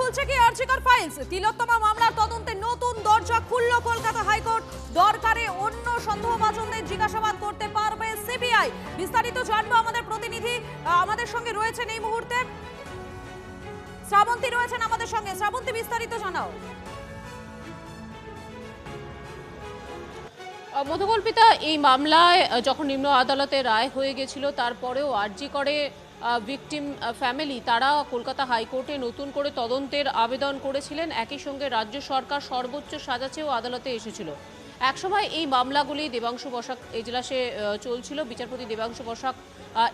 খুলছে কি আরজিকর ফাইলস? তিলোত্তমা মামলার তদন্তে নতুন দরজা খুলল কলকাতা হাইকোর্ট। দরকারে অন্য সন্দেহভাজনদের জিজ্ঞাসাবাদ করতে পারবে সিবিআই। বিস্তারিত জানবো আমাদের প্রতিনিধি আমাদের সঙ্গে রয়েছেন এই মুহূর্তে, শ্রাবন্তী রয়েছেন আমাদের সঙ্গে। শ্রাবন্তী, বিস্তারিত জানাও। মধুকল্পিতা, এই মামলায় যখন নিম্ন আদালতে রায় হয়ে গেছিল তারপরেও আরজি করে ভিকটিম ফ্যামিলি তারা কলকাতা হাইকোর্টে নতুন করে তদন্তের আবেদন করেছিলেন। একই সঙ্গে রাজ্য সরকার সর্বোচ্চ সাজা চেয়েও আদালতে এসেছিল। একসময় এই মামলাগুলি দেবাংশু বসাক এজলাসে চলছিল। বিচারপতি দেবাংশু বসাক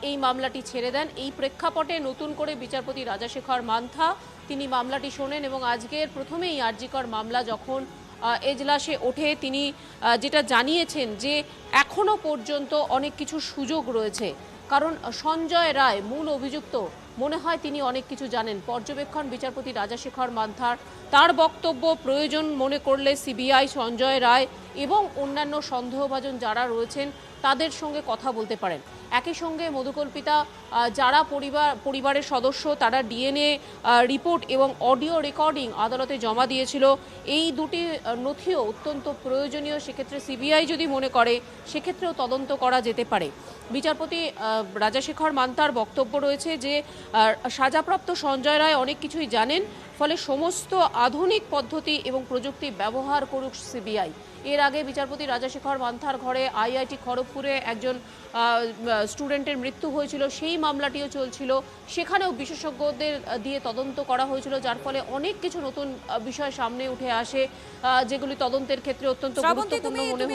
এই মামলাটি ছেড়ে দেন। এই প্রেক্ষাপটে নতুন করে বিচারপতি রাজাশেখর মান্থা তিনি মামলাটি শোনেন এবং আজকের প্রথমেই আরজিকর মামলা যখন এজলাসে ওঠে তিনি যেটা জানিয়েছেন যে এখনো পর্যন্ত অনেক কিছু সুযোগ রয়েছে, কারণ সঞ্জয় রায় মূল অভিযুক্ত, মনে হয় তিনি অনেক কিছু জানেন। পর্যবেক্ষণ বিচারপতি রাজাশেখর মান্থার, তার বক্তব্য প্রয়োজন মনে করলে সিবিআই সঞ্জয় রায় এবং অন্যান্য সন্দেহভাজন যারা রয়েছেন তাদের সঙ্গে কথা বলতে পারেন। একই সঙ্গে মধুকল্পিতা, যারা পরিবারের সদস্য তারা ডিএনএ রিপোর্ট এবং অডিও রেকর্ডিং আদালতে জমা দিয়েছিল, এই দুটি নথিও অত্যন্ত প্রয়োজনীয়। সেক্ষেত্রে সিবিআই যদি মনে করে সেক্ষেত্রেও তদন্ত করা যেতে পারে। বিচারপতি রাজাশেখর মান্থার বক্তব্য রয়েছে যে সাজাপ্রাপ্ত সঞ্জয় রায় অনেক কিছুই জানেন, ফলে সমস্ত আধুনিক পদ্ধতি এবং প্রযুক্তি ব্যবহার করুক সিবিআই। এর আগে বিচারপতি রাজাশেখর মান্থার ঘরে আইআইটি খড়গপুরে একজন স্টুডেন্টের মৃত্যু হয়েছিল, সেই মামলাটিও চলছিল। সেখানেও বিশেষজ্ঞদের দিয়ে তদন্ত করা হয়েছিল, যার ফলে অনেক কিছু নতুন বিষয় সামনে উঠে আসে যেগুলি তদন্তের ক্ষেত্রে অত্যন্ত গুরুত্বপূর্ণ মনে হয়।